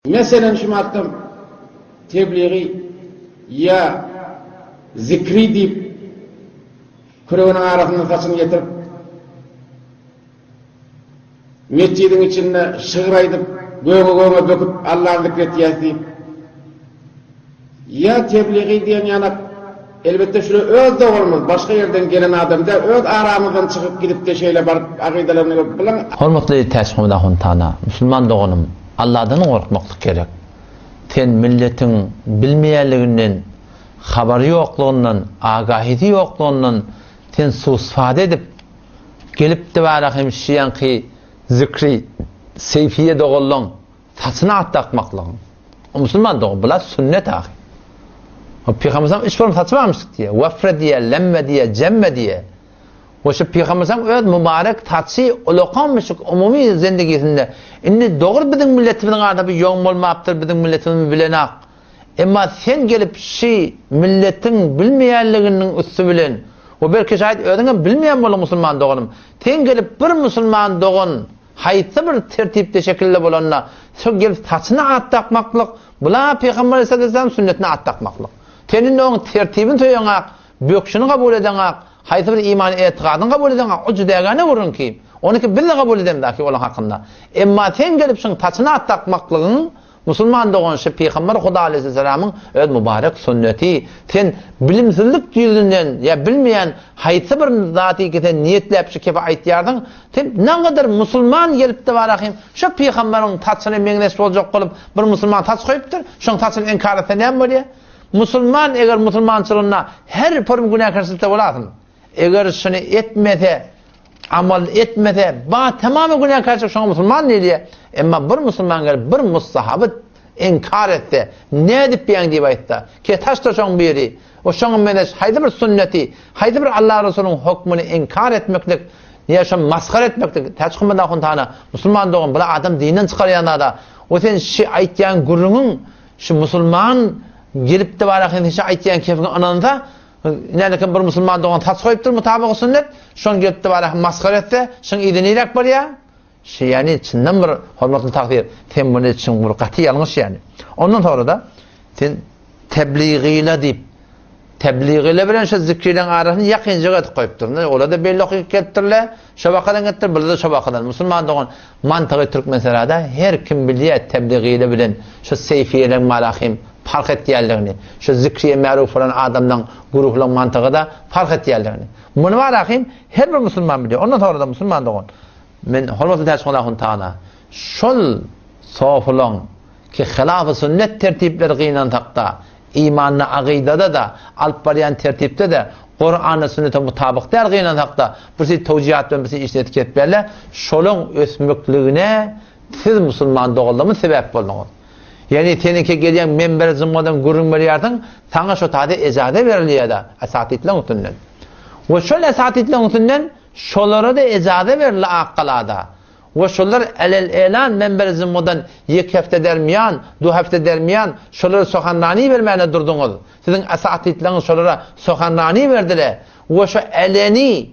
Meselen şu attım tebliği ya zikri deyip kırığının arasında saçını getirip mescidin içinde şığıraydıp göğe döküp Allah'ın zikret deyip ya tebliği diyen yanak elbette şöyle öz de olmaz. Başka yerden gelen adam da öz aramızdan çıkıp gidip de şeyle barıp akidelerini görüp bilen. Hormatly täşgimde huntana, Müslüman dogunum, Allah'dan gorkmaklyk gerek. Sen milletin bilmeýänliginden, habary ýoklugynyň, agahidi ýoklugynyň sen suisfade edip gelip de barahym şiýanky zikri, seyfiye dogollaň, saçyna atdakmaklygy. O Müslüman dogun, bular sünnet ahy. O Peygamberim iş form saçmamışdyk diye, vafre diye, lemme diye, cemme diye. O şu Peygamberim öz mübarek taçy ulakanmışyk umumy zindigisinde. Indi dogry biziň milletimiň arada bir ýoň bolmapdyr, biziň milletimiz bilenak. Emma sen gelip şi milletin bilmeýänliginiň üstü bilen, o belki şaýat özüňe bilmeýän bolan musulman dogunum. Sen gelip bir musulman dogun, haýsy bir tertipde şekilde bolanna, şu gelip taçyna atdakmaklyk, bular Peygamber sallallahu sünnetine atdakmaklyk. Senin oň tertibini töýäňak, bökşini kabul edeňak, haýsy bir iman etiqadyny kabul edeňak, o jüdägäne burun ki, onyky bille kabul edemdäki ola hakynda. Emma sen gelip şoň taçyna atdakmaklygyň musulman dogan şu Peygamber Huda aleyhisselam'ın öz mübarek sünneti. Sen bilimsizlik ýüzünden ya bilmeýän haýsy bir zaty keten niýetlep şu kefe aýtýardyň. Sen näçe musulman gelip de barahym şu Peygamberiň taçyny meňnes boljak bolup bir musulman taç goýupdyr. Şoň taçyny inkar etýän bolýar. Musulman eger musulmançylygyna her form günahkarçylykda boladym. Eger şunu etmese, amal etmese, ba tamamy günahkarçylyk şoň musulman diýär. Emma bir musulman gelip bir mustahaby inkar etdi. Ne edip biýän diýip aýtdy. Ke taşda şoň biri, o şoň menes haýdy bir sünneti, haýdy bir Allah Resulüniň hukmuny inkar etmeklik, ýa-şo maskar etmeklik. Täçgimde huntana musulman dogan bular adam dinden çykarýan da. O sen şu aýtýan gurrunun şu musulman gelip de barahyn hiç aýtýan kefini ananda nälekin bir musulman dogan taç goýupdyr mutabaky sünnet, şoň gelip de barahyn maskar etdi, şoň idinirek bolýar. Yani çinden bir hormatly takdir, sen bunu için bir gaty ýalňyş yani. Ondan sonra da sen tebliğiyle deyip, tebliğiyle bilen şu zikrilen arasyny ýakynjyk etip goýupdyr. Ola da belli okuyup ketdirler, şobakadan getdir, bir de şobakadan. Musulman dogan mantygy türk meselada her kim bilýär tebliğiyle bilen şu seyfiýeleň malahym fark etýärligini, şu zikriye ma'ruf bolan adamdan guruhlaň mantygy da fark etýärligini. Muny barahym her bir musulman bilýär. Ondan sonra da musulman dogan men hormatly täşgimde taana şol sofulaň ki hilaf-ı sünnet tertipleri gynan takda imanna aqidada da alyp barýan tertipde de Qur'an-y sünnete mutabık der gynan takda bir şey tawjihat bilen bir şey işletip ketberler şolaň ösmükligine siz musulman dogaldymy sebäp boldyňyz. Yani tenike gelýän menber zımmadan gurrun berýärdiň, saňa şo taýda ejade berilýär da asatitleň üstünden. Ve şol asatitleň üstünden şolara da ejade berilýär aqalada. Ve şolar elel elan menber zımmadan 2 hafta dermiýan, 2 hafta dermiýan şolara sohanrani bermäne durduňyz. Siziň asatitleňiz şolara sohanrani berdiler. Ve şo eleni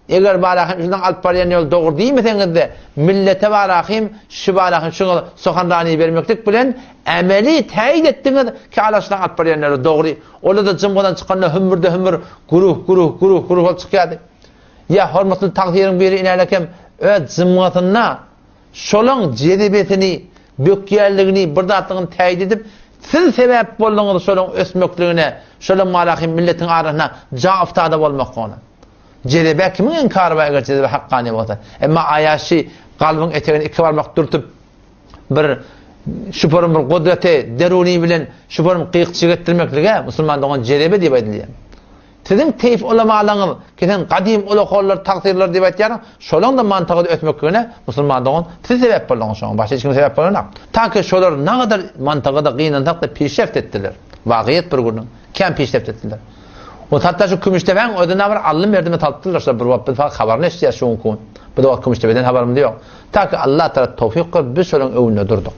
eger barahym şundan alyp barýan ýol dogry diýmeseňizde millete barahym şu barahym şoňa sohanrani bermeklik bilen ameli taýid etdiňiz ki alaşdan alyp barýan ýol dogry. Ola da jymgadan çykanda hümmür guruh bolup çykýardy. Ya hormatly takdirin biri inälekem öz jymgatyna şolaň jedebetini, bökýärligini, birdatlygyny taýid edip siz sebäp boldyňyz şolaň ösmekligine, şolaň malahym milletin arasyna jawaptada bolmak gona. Jedebe kimin inkar baýgar jedebe haqqany bolsa. Emma aýaşy galbyň etegini iki barmak dürtüp bir şuparyň bir gudraty deruni bilen şuparyň qyýqçy getirmeklige musulman dogan jedebe diýip aýdylýar. Sizin teyf ulamalaňyz, keten gadim ulaqollar, takdirler diýip aýtýar, şolaň da mantygy ötmekligine musulman dogan siz sebäp boldyňyz şoň, başga hiç kim sebäp bolmanak. Taňky şolar nägadar mantygyda gynandak da peşreft etdiler. Wagyýat bir günüň kim peşreft etdiler. O hatta şu Kümüştepeň ödüne bir allym berdime tapdylar, bir wagt habaryny eşitýär şoňkun. Bu da Kümüştepeňden habarym ýok. Taňky Allah taala tawfik berip biz şolaň öwünde durduk.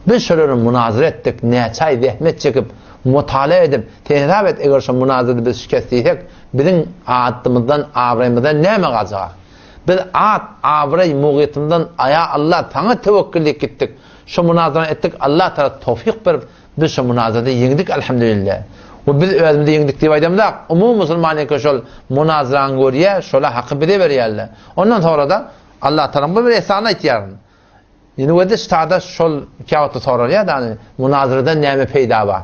Biz şolary münazara etdik, näçe zähmet çekip mutala edip, tehrab et eger şu münazarada biz şikest diýsek, biziň adymyzdan, abrymyzdan näme gazak? Biz at, abray, muğitimden aya Allah tana tevekküllik gittik. Şu münazara ettik. Allah Teala tevfik verip biz şu münazarada yendik elhamdülillah. Ve biz özümüzde yendik diye aydamda umum musulmanlık şol münazaran görüye şola hakkı bide veriyorlar. Ondan sonra da Allah Teala bu bir ihsana ihtiyarın. Yani ve de stada şol kağıtı sorar ya da münazarada neme peyda var.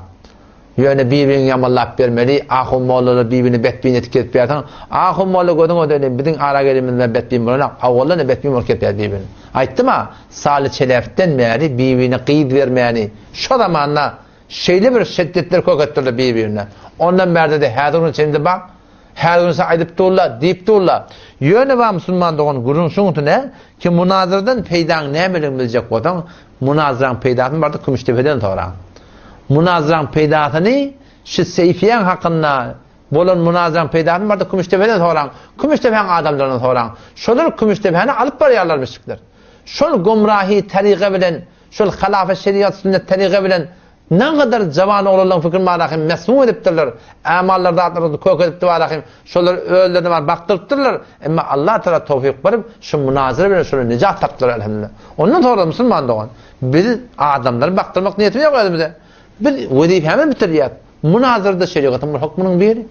Yani birbirini yamallap vermeli, ahum mollalar birbirini betbin etiket bertan. Ahum molla godun o dönem bizim ara gelimizde betbin bolana, awallan betbin morket ber birbirini. Aytdı mı? Salih çeleften beri birbirini qıyıd vermeyeni. Şu zamanla şeyli bir şiddetler kokatırlar birbirine. Ondan beri de her gün içinde bak, her gün aydıp durla, deyip durla. Yönü var Müslüman doğun gurun şuntu ne? Ki münazırdan peydan ne bilecek odan? Münazıran peydatın vardı Kümüştepe'den sonra. Münazıran peydatını şu Seyfiyen hakkında bolan münazıran peydatın vardı Kümüştepe'den sonra. Kümüştepe'nin adamlarından sonra. Şolar Kümüştepe'ni alıp barıyarlar müşrikler. Şol gumrahi tariqe bilen, şol halafet şeriat sünnet tariqe bilen ne kadar cavan oğlanların fikir marahim mesmum ediptirler. Amallarda atlarını kök ediptirler. Şolar öğlerini var baktırtırlar. Ama Allah Teala tevfik verip şu münazara bilen şöyle nicat taptılar elhamdülillah. Ondan sonra Müslüman doğan. Biz adamları baktırmak niyetini yok elimize. Bir vazife hemen bitiriyat. Münazarada şeriatın hükmünün biri.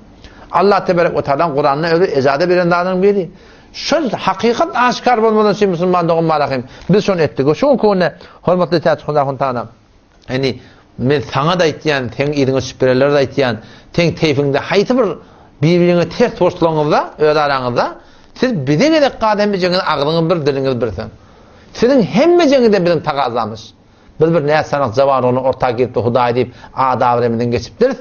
Allah Tebarek ve Teala'nın Kur'an'ına öyle icade bilen dağının biri. Şol hakikat aşkar bolmadan şey Müslüman doğan marahim. Biz şunu ettik. Şu konu hürmetli teyatçılar Teala. Yani men sana da aytyan, ten idini süpürerler de aytyan, ten teyfinde hayti birbirine ters torslağınızda, öyle aranızda, siz bidene kademeceniz ağlınız bir, diliniz bir sen. Sizin hemmeceniz de bizim takazamız. Biz bir ne sanat zavar onu ortak girip Huda edip adavremiden geçiptiriz.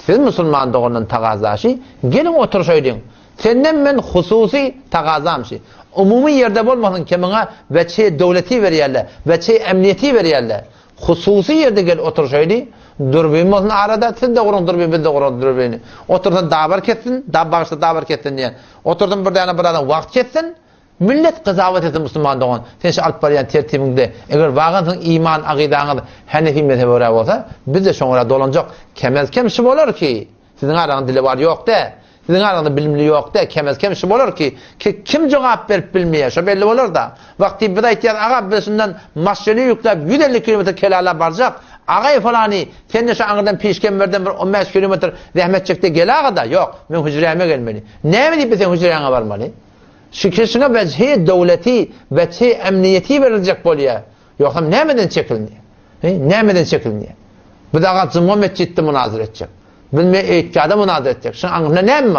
Siz Müslüman doğanın takazaşı, gelin otur söyleyin. Senden ben hususi takazamşı. Umumi yerde olmasın kemine veçe devleti veriyerler, veçe emniyeti veriyerler. Hususi yerde gel otur şöyle, dürbün olsun arada, siz de kurun dürbün, biz de kurun dürbünü. Oturdan davar ketsin, bağışta davar ketsin diyen. Oturdun bir tane buradan vakt ketsin, millet kızavet etsin Müslüman doğan. Sen şu alıp barayan tertibinde, eğer vağınsın iman, akidanı, Hanefi mezhebi olsa, biz de şunlara dolanacak. Kemez kemşi olur ki, sizin aranın dili var yok de, sizin aranın bilimli yok de, kemşi olur ki kim cevap verip bilmeye, şu belli olur da. Vakti bir de ihtiyar ağa birisinden masyonu yükleyip 150 kilometre kelala baracak. Ağay falani, sen de şu anıdan pişkemberden bir 15 kilometre zahmet çekti gel ağa da. Yok, ben hücreyeme gelmeli. Ne mi deyip sen hücreyene varmalı? Şükürsüne vecihi devleti, vecihi emniyeti verilecek boluya. Yoksa ne miden çekilmiyor? Ne miden çekilmiyor? Bu da zımma mescitte münazır edecek. Bilme etkada münazır edecek. Şun anına ne mi?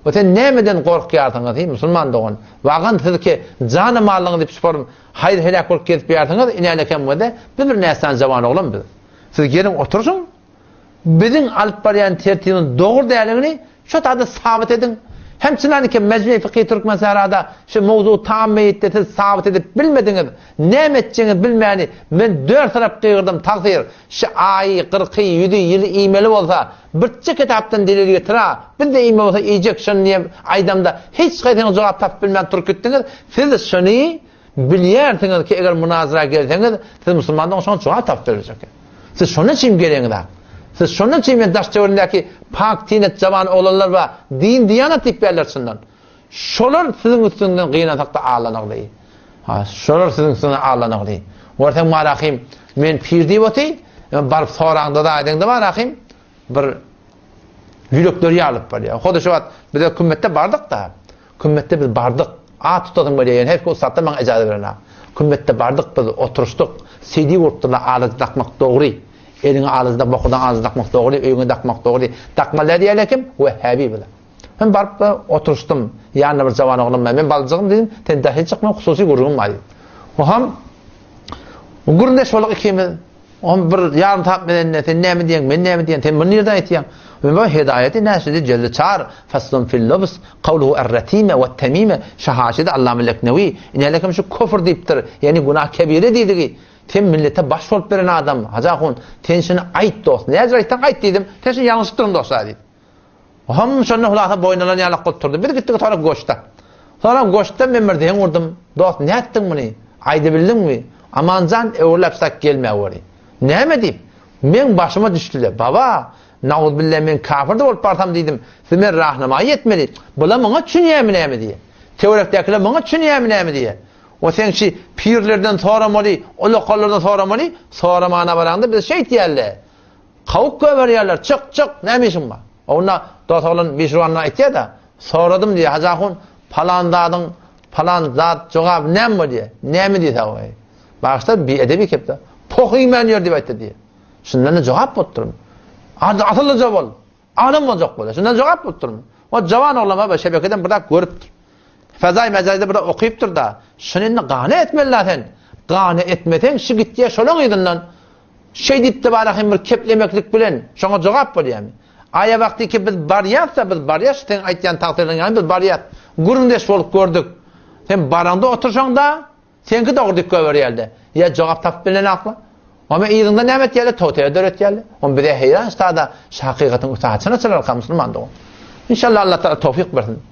O sen ne miden korkuyorsunuz değil Müslüman doğun. Vağın siz ki canı mallığını deyip sporun hayır helak olup gelip yartınız inerleken bu da bir nesnen zaman oğlum biz. Siz gelin otursun. Bizim alıp barayan tertibinin doğru değerlerini şu tadı sabit edin. Hemçinin ki Mecmu-i Fıkhi Türkmen Serada şu mevzu tam siz sabit edip bilmediniz. Ne edeceğiniz bilmeyeni ben 4 taraf kıyırdım takdir. Şu ayı, 40'ı, 7 yılı imeli olsa birçi kitaptan delil getira. Bir de imeli olsa iyicek şunu niye aydamda hiç kaytınız cevap tap bilmeyen Türk ettiniz. Siz şunu biliyorsunuz ki eğer münazara gelseniz siz Müslümandan sonra cevap tap verecek. Siz şunun için gelin de. Siz şunun için ben daş çevrindeki pak, tinet, cavan oğlanlar ve din, diyanat tiplerlersinden. Şolar sizin üstünden kıyınatakta ağlanak değil. Şolar sizin üstünden ağlanak değil. Orten marahim, men pir deyip otay, barıp sorağında da aydın marahim, bir yülükleri alıp var ya. Koda şu at, bir de kümmette bardık da. Kümmette biz bardık. Tutadım böyle yani, hep usatta bana icazı verin ha. Kümmette bardık biz, oturuştuk. CD vurttular, ağzı takmak doğru. Elini ağzında bokudan ağzı takmak doğru, öyünü takmak doğru. Takmalar diyelim kim? Vehhabi bile. Ben barıp oturuştum. Yanına bir cavan oğlum ben balıcığım dedim. Sen dahi çıkma hususi guruğum var. O ham gurunda şoluk ikimiz. O bir yarım tapmadan sen ne mi diyen, ben ne mi diyen, sen bunu nereden etiyen? Ben bu hidayeti nasıl Celle çağır. Faslun fil lubs, kavluhu er-ratime ve temime. Şahaşide Allah-u Leknevi. İnelekim şu kufr deyiptir. Yani günah kebire deydi. Sen millete başvurup veren adam, hacakun, sen şunu ait dost. Ne yazaraytan ait dedim, sen şunu yanlıştırın dostlar dedim. O hamın şunu hulata boynalarını yalak oturdu. Bir gittik sonra goşta. Sonra goşta memurdeyen vurdum. Dost ne ettin bunu? Aydı bildin mi? Aman can evurlapsak gelmeye vurdu. Ne mi deyip? Ben başıma düştüler. Baba, naudbillah men kafirde olup partam dedim. Siz men rahnamaya yetmeli. Bula bana çünü yemin diye. Teorektekiler bana çüneyem mi diye. O sençi pirlerden soramalı, ulukollardan soramalı, soramana baranda biz şey diyerler. Kavuk köveriyerler, çık, neymişim var? Ona doktorun bir şuanına aytıyor da, soradım diye, hazakun falan dadın, falan zat cevap ne mi diye, ne mi diye tabi. Başta bir edebi kepte, pokuyum ben yer diye diye. Şundan da cevap butturum. Atıllı cevap ol. Anım olacak böyle. Şundan cevap butturum. O cavan oğlama ve şebekeden burada görüptür. Fezai mecazide burada okuyuptur da, şununla gane etmeliler sen. Gane etmeden şu gittiye şolun edin lan. Şey deyip de bari bir keplemeklik bilen, şuna cevap bul yani. Aya vakti ki biz bariyatsa, biz bariyat, sen aytyan takdirden yani biz bariyat. Gurundeş olup gördük. Sen baranda otursan da, senki de oraduk köver ya cevap tap bilen akla. Ama iyiliğinde nemet yerli, totaya döret yerli. On bir de heyran istada, hakikatin usahatına çırar Müslüman da o. İnşallah Allah Teala tevfik versin.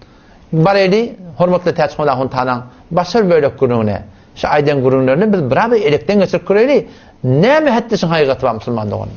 Bareli, hürmetli teçhulahun tanan, başır böyle kurunune, şu aydan kurunlarını biz beraber elekten geçirip kureyli, ne mi hettesin hakikati var Müslüman da onun.